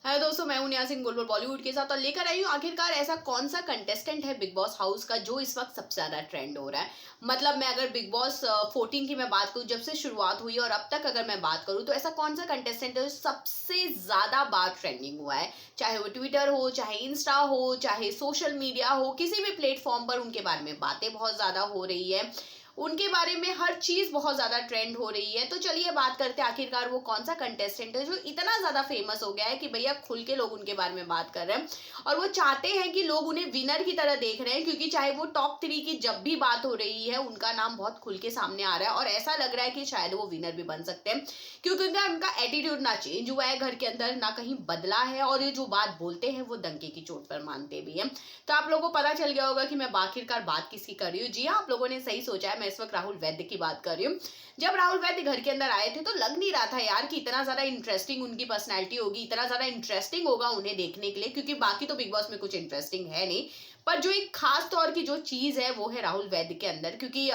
Hello दोस्तों, मैं हूं नेहा सिंह बुलबुल बॉलीवुड के साथ और लेकर आई हूं आखिरकार ऐसा कौन सा कंटेस्टेंट है बिग बॉस हाउस का जो इस वक्त सबसे ज्यादा ट्रेंड हो रहा है। मतलब मैं अगर बिग बॉस 14 की मैं बात करूं, जब से शुरुआत हुई और अब तक अगर मैं बात करूं, तो ऐसा कौन सा कंटेस्टेंट है जो सबसे ज्यादा बार ट्रेंडिंग हुआ है। चाहे वो ट्विटर हो, चाहे इंस्टा हो, चाहे सोशल मीडिया हो, किसी भी प्लेटफॉर्म पर उनके बारे में बातें बहुत ज्यादा हो रही है, उनके बारे में हर चीज बहुत ज्यादा ट्रेंड हो रही है। तो चलिए बात करते हैं आखिरकार वो कौन सा कंटेस्टेंट है जो इतना ज्यादा फेमस हो गया है कि भैया खुल के लोग उनके बारे में बात कर रहे हैं और वो चाहते हैं कि लोग उन्हें विनर की तरह देख रहे हैं, क्योंकि चाहे वो टॉप 3 की जब भी बात हो रही है उनका नाम बहुत खुल के सामने आ रहा है और ऐसा लग रहा है कि शायद वो विनर भी बन सकते हैं, क्योंकि उनका एटीट्यूड ना चेंज हुआ है घर के अंदर, ना कहीं बदला है और ये जो बात बोलते हैं वो डंके की चोट पर मानते भी हैं। तो आप लोगों को पता चल गया होगा कि मैं आखिरकार बात किसकी कर रही हूँ। जी हाँ, आप लोगों ने सही सोचा है, मैं इस वक्त राहुल वैद्य की बात कर रही हूँ। जब राहुल वैद्य घर के अंदर आए थे तो लग नहीं रहा था यार कि इतना ज्यादा इंटरेस्टिंग उनकी पर्सनैलिटी होगी, इतना ज्यादा इंटरेस्टिंग होगा उन्हें देखने के लिए, क्योंकि बाकी तो बिग बॉस में कुछ इंटरेस्टिंग है नहीं। पर जो एक खास तौर की जो चीज है वो है राहुल वैद्य के अंदर, क्योंकि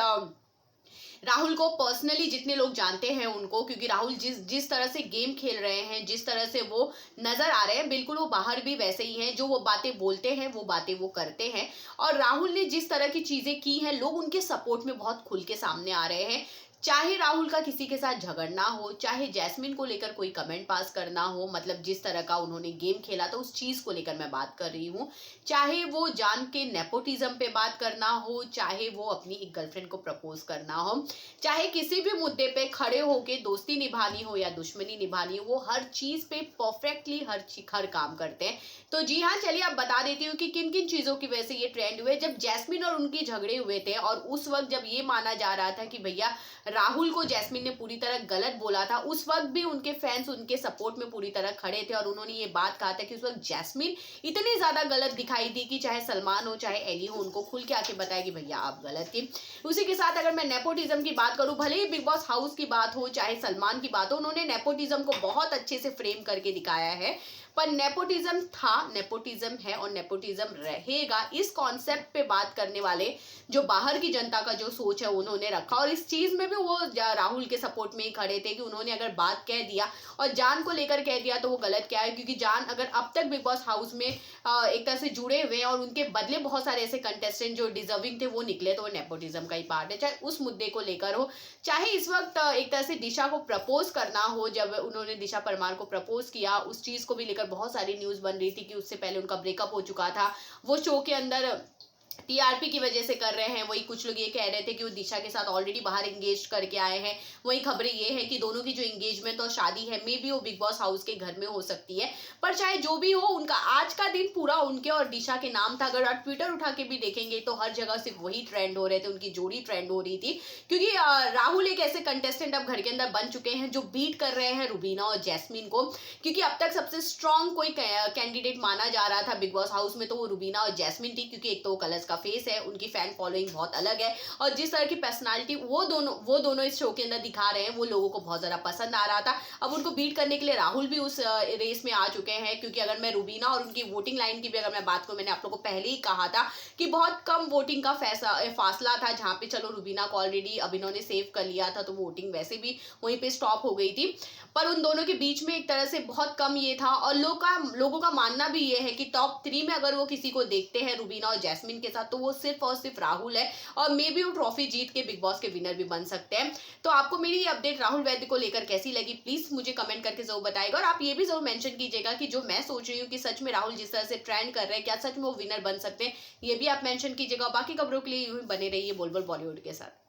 राहुल को पर्सनली जितने लोग जानते हैं उनको, क्योंकि राहुल जिस जिस तरह से गेम खेल रहे हैं, जिस तरह से वो नजर आ रहे हैं, बिल्कुल वो बाहर भी वैसे ही हैं। जो वो बातें बोलते हैं वो बातें वो करते हैं और राहुल ने जिस तरह की चीजें की हैं, लोग उनके सपोर्ट में बहुत खुल के सामने आ रहे हैं। चाहे राहुल का किसी के साथ झगड़ना हो, चाहे जैस्मिन को लेकर कोई कमेंट पास करना हो, मतलब जिस तरह का उन्होंने गेम खेला था उस चीज को लेकर मैं बात कर रही हूँ। चाहे वो जान के नेपोटिज्म पे बात करना हो, चाहे वो अपनी एक गर्लफ्रेंड को प्रपोज करना हो, चाहे किसी भी मुद्दे पे खड़े होके दोस्ती निभानी हो या दुश्मनी निभानी हो, वो हर चीज पे परफेक्टली हर काम करते हैं। तो जी हाँ, चलिए अब बता देती हूँ कि किन किन चीजों की वजह से ये ट्रेंड हुए। जब जैस्मिन और उनकी झगड़े हुए थे और उस वक्त जब ये माना जा रहा था कि भैया राहुल को जैस्मिन ने पूरी तरह गलत बोला था, उस वक्त भी उनके फैंस उनके सपोर्ट में पूरी तरह खड़े थे और उन्होंने ये बात कहा था कि उस वक्त जैस्मिन इतनी ज्यादा गलत दिखाई दी कि चाहे सलमान हो चाहे एली हो, उनको खुल के आके बताया कि भैया आप गलत थी। उसी के साथ अगर मैं नेपोटिज्म की बात करूं, भले ही बिग बॉस हाउस की बात हो चाहे सलमान की बात हो, उन्होंने नेपोटिज्म को बहुत अच्छे से फ्रेम करके दिखाया है। पर नेपोटिज्म था, नेपोटिज्म है और नेपोटिज्म रहेगा, इस कॉन्सेप्ट पे बात करने वाले जो बाहर की जनता का जो सोच है उन्होंने रखा। और इस चीज में भी वो राहुल के सपोर्ट में ही खड़े थे कि उन्होंने अगर बात कह दिया और जान को लेकर कह दिया तो वो गलत क्या है, क्योंकि जान अगर अब तक बिग बॉस हाउस में एक तरह से जुड़े हुए हैं और उनके बदले बहुत सारे ऐसे कंटेस्टेंट जो डिजर्विंग थे वो निकले, तो वो नेपोटिज्म का ही पार्ट है। चाहे उस मुद्दे को लेकर हो, चाहे इस वक्त एक तरह से दिशा को प्रपोज करना हो, जब उन्होंने दिशा परमार को प्रपोज किया उस चीज को भी लेकर बहुत सारी न्यूज बन रही थी कि उससे पहले उनका ब्रेकअप हो चुका था, वो शो के अंदर टीआरपी की वजह से कर रहे हैं। वही कुछ लोग ये कह रहे थे कि वो दिशा के साथ ऑलरेडी बाहर एंगेज करके आए हैं। वही खबरें ये है कि दोनों की जो एंगेजमेंट और शादी है मे बी वो बिग बॉस हाउस के घर में हो सकती है। पर चाहे जो भी हो, उनका आज का दिन पूरा उनके और दिशा के नाम था। अगर आप ट्विटर उठा के भी देखेंगे तो हर जगह सिर्फ वही ट्रेंड हो रहे थे, उनकी जोड़ी ट्रेंड हो रही थी, क्योंकि राहुल एक ऐसे कंटेस्टेंट अब घर के अंदर बन चुके हैं जो बीट कर रहे हैं रुबीना और जैस्मिन को, क्योंकि अब तक सबसे स्ट्रॉन्ग कोई कैंडिडेट माना जा रहा था बिग बॉस हाउस में तो वो रुबीना और जैस्मिन थी, क्योंकि एक तो कलर्स का फेस है, उनकी फैन फॉलोइंग बहुत अलग है और जिस तरह की पर्सनालिटी वो दोनों इस शो के अंदर दिखा रहे हैं वो लोगों को बहुत ज्यादा पसंद आ रहा था। अब उनको बीट करने के लिए राहुल भी उस रेस में आ चुके हैं, क्योंकि अगर मैं रुबीना और उनकी वोटिंग लाइन की भी अगर मैं बात करूं, मैंने आप लोगों को पहले ही कहा था कि बहुत कम वोटिंग का फासला था, जहां पे चलो रुबीना को ऑलरेडी अभिनव ने सेव कर लिया था तो वोटिंग वैसे भी वहीं पे स्टॉप हो गई थी। पर उन दोनों के बीच में एक तरह से बहुत कम ये था और लोगों का मानना भी ये है कि टॉप 3 में अगर वो किसी को देखते हैं रुबीना और जैस्मिन के साथ, तो वो सिर्फ और सिर्फ राहुल है और मे बी वो ट्रॉफी जीत के बिग बॉस के विनर भी बन सकते हैं। तो आपको मेरी ये अपडेट राहुल वैद्य को लेकर कैसी लगी, प्लीज मुझे कमेंट करके जरूर बताइएगा और आप ये भी जरूर मेंशन कीजिएगा कि जो मैं सोच रही हूँ कि सच में राहुल जिस तरह से ट्रेंड कर रहे हैं, क्या सच में वो विनर बन सकते हैं, ये भी आप मेंशन कीजिएगा। बाकी खबरों के लिए यूं ही बने रहिए बुलबुल बॉलीवुड के साथ।